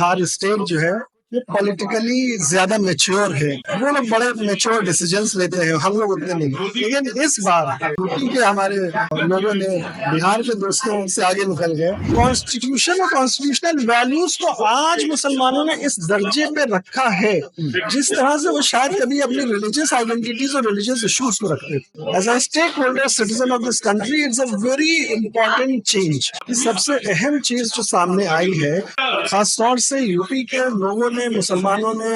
Bihar state जो है ये पॉलिटिकली ज्यादा मेच्योर है। वो लोग बड़े मेच्योर डिसीजंस लेते हैं, हम लोग उतने नहीं। लेकिन इस बार यूपी के हमारे लोगों ने बिहार के दोस्तों से आगे निकल गए। कॉन्स्टिट्यूशन और कॉन्स्टिट्यूशनल वैल्यूज को आज मुसलमानों ने इस दर्जे पे रखा है जिस तरह से वो शायद कभी अपनी रिलीजियस आइडेंटिटीज और रिलीजियस इश्यूज को रखते थे। As a stake holder citizen of this country, it's a very important change. सबसे अहम चीज जो सामने आई है, खासतौर से यूपी के लोगों ने, मुसलमानों ने,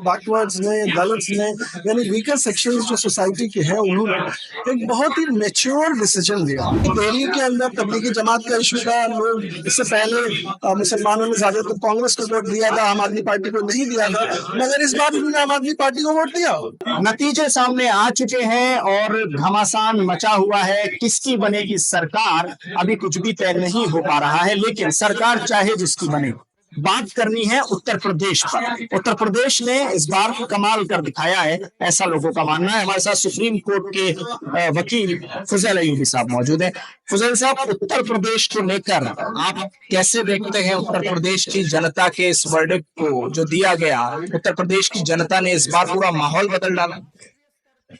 बैकवर्ड्स ने, दलित्स ने, यानी वीकर सेक्शंस जो सोसाइटी के हैं, उन्होंने एक बहुत ही मैच्योर डिसीजन लिया। दिल्ली के अंदर तबलीगी जमात का इशू था। लोग इससे पहले मुसलमानों ने ज्यादातर कांग्रेस को वोट दिया था, आम आदमी पार्टी को नहीं दिया था, मगर इस बार उन्होंने आम आदमी पार्टी को वोट दिया। नतीजे सामने आ चुके हैं और घमासान मचा हुआ है। किसकी बनेगी सरकार अभी कुछ भी तय नहीं हो पा रहा है, लेकिन सरकार चाहे जिसकी बने, बात करनी है उत्तर प्रदेश पर। उत्तर प्रदेश ने इस बार कमाल कर दिखाया है, ऐसा लोगों का मानना है। हमारे साथ सुप्रीम कोर्ट के वकील फजल अयूबी साहब मौजूद हैं। फजल साहब, उत्तर प्रदेश को लेकर आप कैसे देखते हैं उत्तर प्रदेश की जनता के इस वर्डिक्ट को जो दिया गया? उत्तर प्रदेश की जनता ने इस बार पूरा माहौल बदल डाला।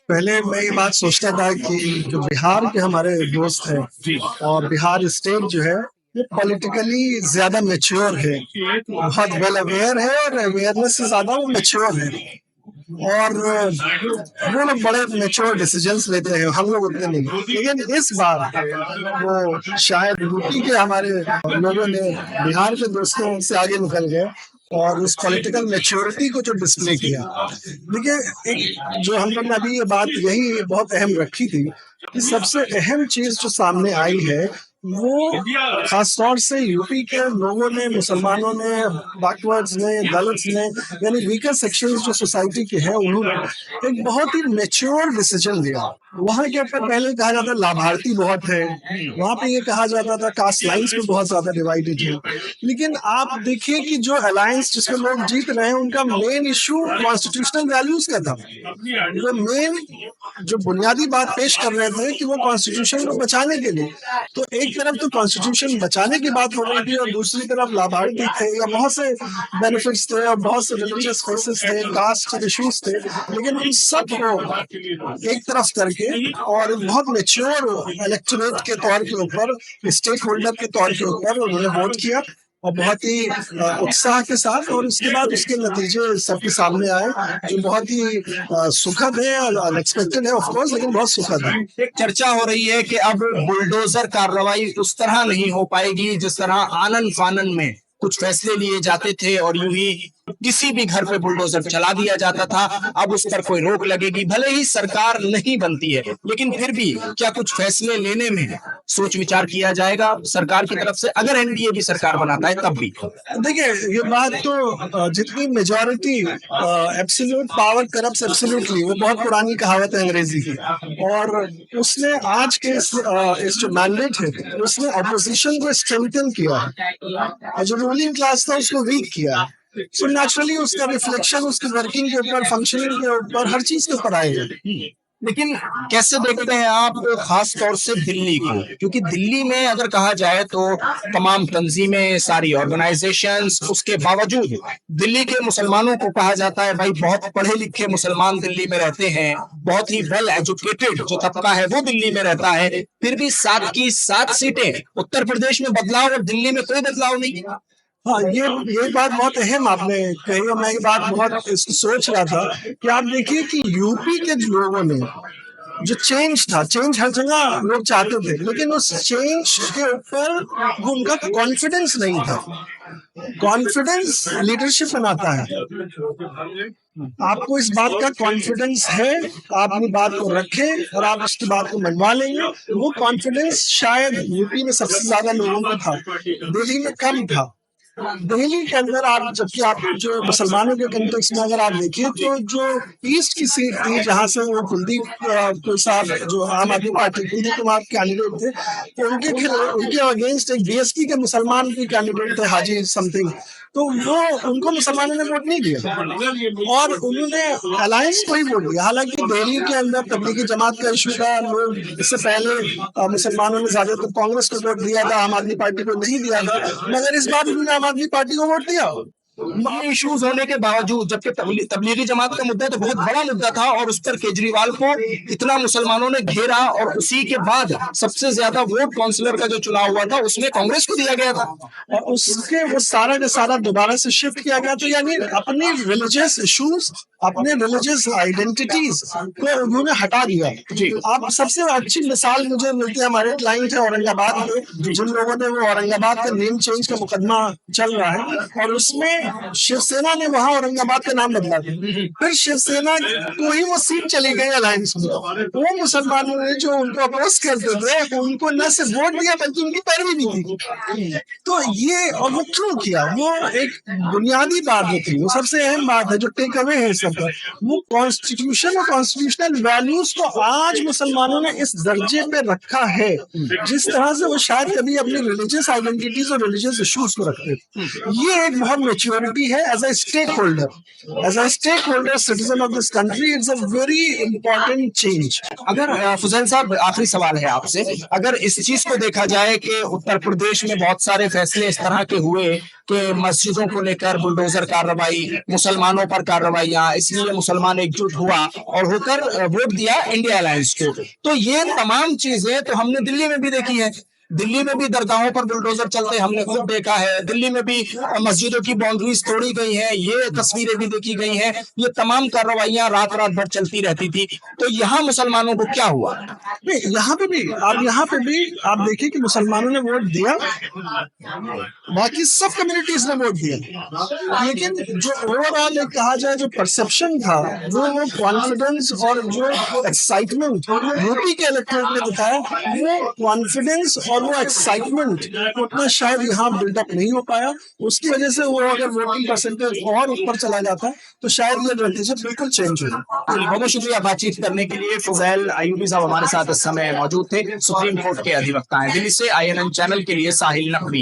पहले मैं ये बात सोचता था कि जो बिहार के हमारे दोस्त हैं और बिहार स्टेट जो है ये पॉलिटिकली ज्यादा मेच्योर है, बहुत वेल अवेयर है और अवेयरनेस से ज्यादा वो मेच्योर है और वो लोग बड़े मेच्योर डिसीजंस लेते हैं, हम लोग उतने नहीं। लेकिन इस बार वो शायद यूपी के हमारे लोगों ने बिहार के दोस्तों से आगे निकल गए और उस पॉलिटिकल मैच्योरिटी को जो डिस्प्ले किया। देखिए, एक जो हम लोग ने अभी ये बात यही बहुत अहम रखी थी कि सबसे अहम चीज जो सामने आई है वो खासतौर से यूपी के लोगों ने, मुसलमानों ने, बैकवर्ड्स ने, दलित्स ने, यानी वीकर सेक्शंस जो सोसाइटी के हैं, उन्होंने एक बहुत ही मैच्योर डिसीजन लिया। वहाँ के ऊपर पहले कहा जाता लाभार्थी बहुत है, वहाँ पे ये कहा जाता था कास्ट लाइन्स में बहुत ज्यादा डिवाइडेड है। लेकिन आप देखिए कि जो अलायंस जिसमें लोग जीत रहे हैं, उनका मेन इशू कॉन्स्टिट्यूशनल वैल्यूज का था। वो मेन जो बुनियादी बात पेश कर रहे थे कि वो कॉन्स्टिट्यूशन को बचाने के लिए, तो एक तरफ तो कॉन्स्टिट्यूशन बचाने की बात हो रही थी और दूसरी तरफ लाभार्थी थे या बहुत से बेनिफिट्स थे और बहुत से रिलीजियस फोर्सेस थे, कास्ट इश्यूज थे। लेकिन उन सब को एक तरफ करके और बहुत मैच्योर इलेक्टोरेट के तौर के ऊपर, स्टेक होल्डर के तौर के ऊपर उन्होंने वोट किया और बहुत ही उत्साह के साथ, और उसके बाद उसके नतीजे सबके सामने आए जो बहुत ही सुखद है और अनएक्सपेक्टेड है ऑफ कोर्स, लेकिन बहुत सुखद है। एक चर्चा हो रही है कि अब बुलडोजर कार्रवाई उस तरह नहीं हो पाएगी जिस तरह आनन फानन में कुछ फैसले लिए जाते थे और यूं ही किसी भी घर पे बुलडोजर चला दिया जाता था। अब उस पर कोई रोक लगेगी, भले ही सरकार नहीं बनती है, लेकिन फिर भी क्या कुछ फैसले लेने में सोच विचार किया जाएगा सरकार की तरफ से, अगर एनडीए भी सरकार बनाता है तब भी? देखिए, ये बात तो जितनी majority absolute power corrupts absolutely, वो बहुत पुरानी कहावत है अंग्रेजी की, और उसने आज के इस जो मैंडेट है उसने अपोजिशन को स्ट्रेंथन किया है, जो रूलिंग क्लास था उसको वीक किया है। तो नेचुरली उसका रिफ्लेक्शन उसकी वर्किंग के ऊपर, फंक्शनिंग के ऊपर, हर चीज के ऊपर आएगा। लेकिन कैसे देखते हैं आप खास तौर से दिल्ली को? क्योंकि दिल्ली में अगर कहा जाए तो तमाम तंजीमें, सारी ऑर्गेनाइजेशंस, उसके बावजूद दिल्ली के मुसलमानों को कहा जाता है भाई बहुत पढ़े लिखे मुसलमान दिल्ली में रहते हैं, बहुत ही वेल एजुकेटेड जो तबका है वो दिल्ली में रहता है, फिर भी 7 की 7 सीटें उत्तर प्रदेश में बदलाव और दिल्ली में कोई बदलाव नहीं। हाँ, ये बात बहुत अहम आपने कही और मैं ये बात बहुत सोच रहा था कि आप देखिए कि यूपी के लोगों ने जो चेंज था, चेंज हर जगह लोग चाहते थे, लेकिन उस चेंज के ऊपर वो उनका कॉन्फिडेंस नहीं था। कॉन्फिडेंस लीडरशिप बनाता है। आपको इस बात का कॉन्फिडेंस है, आप अपनी बात को रखें और आप उसकी बात को मनवा लेंगे। वो कॉन्फिडेंस शायद यूपी में सबसे ज्यादा लोगों को था, दिल्ली में कम था। दिल्ली के अंदर आप, जबकि आप जो मुसलमानों के कंटेक्स्ट में अगर आप देखिए तो जो ईस्ट की सीट थी जहां से वो कुलदीप साहब जो आम आदमी पार्टी कुलदीप कुमार कैंडिडेट थे, तो उनके अगेंस्ट एक बीएसपी के मुसलमान भी कैंडिडेट थे, हाजी समथिंग, तो वो उनको मुसलमानों ने वोट नहीं दिया और उन्होंने अलायंस को ही वोट दिया। हालांकि दिल्ली के अंदर तबलीगी जमात का इशू था, लोग इससे पहले मुसलमानों ने ज्यादातर कांग्रेस को वोट दिया था, आम आदमी पार्टी को नहीं दिया था, मगर इस बार उन्होंने आम आदमी पार्टी को वोट दिया इश्यूज होने के बावजूद, जबकि तबलीगी जमात का मुद्दा तो बहुत बड़ा मुद्दा था और उस पर केजरीवाल को इतना मुसलमानों ने घेरा, और उसी के बाद सबसे ज्यादा वोट काउंसलर का जो चुनाव हुआ था उसमें कांग्रेस को दिया गया था, और उसके वो सारा का सारा दोबारा से शिफ्ट किया गया। तो यानी अपनी रिलीजियस इश्यूज, अपने रिलीजियस आइडेंटिटीज को उन्होंने हटा दिया। आप सबसे अच्छी मिसाल मुझे मिलती है, हमारे क्लाइंट है औरंगाबाद में, जिन लोगों ने वो औरंगाबाद का नेम चेंज का मुकदमा चल रहा है, और उसमें शिवसेना ने वहां औरंगाबाद का नाम बदला था, फिर शिवसेना को ही वो सीट चली गई अलायंस में। वो मुसलमानों ने जो उनको अपोज करते थे उनको न सिर्फ वोट दिया बल्कि उनकी पैरवी भी की। तो ये, और वो क्यों किया, वो एक बुनियादी बात जो थी, वो सबसे अहम बात है जो टेक अवे है सब, वो कॉन्स्टिट्यूशन और कॉन्स्टिट्यूशनल वैल्यूज को आज मुसलमानों ने इस दर्जे पे रखा है जिस तरह से वो शायद कभी अपनी रिलीजियस आइडेंटिटीज और रिलीजियस इश्यूज को रखते थे। ये एक बहुत मैच्योरिटी है as a stake holder citizen of this country. It's a very important change. अगर फुजैल साहब, आखिरी सवाल है आपसे, अगर इस चीज को देखा जाए कि उत्तर प्रदेश में बहुत सारे फैसले इस तरह के हुए कि मस्जिदों को लेकर बुलडोजर कार्रवाई, मुसलमानों पर कार्रवाइयां, इसलिए मुसलमान एकजुट हुआ और होकर वोट दिया इंडिया अलायंस को, तो ये तमाम चीजें तो हमने दिल्ली में भी देखी है। दिल्ली में भी दरगाहों पर बुलडोजर चलते हमने खुद देखा है, दिल्ली में भी मस्जिदों की बाउंड्रीज तोड़ी गई हैं, ये तस्वीरें भी देखी गई हैं। ये तमाम कार्रवाइयां रात भर चलती रहती थी, तो यहाँ मुसलमानों को क्या हुआ? यहाँ पे भी आप देखिए कि मुसलमानों ने वोट दिया, बाकी सब कम्युनिटीज ने वोट दिया, लेकिन जो ओवरऑल कहा जाए जो परसेप्शन था, वो कॉन्फिडेंस और जो एक्साइटमेंट यूपी के इलेक्टोरेट ने दिखाया, वो कॉन्फिडेंस और वो एक्साइटमेंट उतना शायद यहाँ बिल्डअप नहीं हो पाया। उसकी वजह से वो अगर वोटिंग परसेंटेज और ऊपर चला जाता तो शायद ये नतीजे बिल्कुल चेंज हो। बहुत बहुत शुक्रिया बातचीत करने के लिए। फुजैल अयूबी साहब हमारे साथ इस समय मौजूद थे, सुप्रीम कोर्ट के अधिवक्ता हैं। दिल्ली से INN चैनल के लिए साहिल नकवी।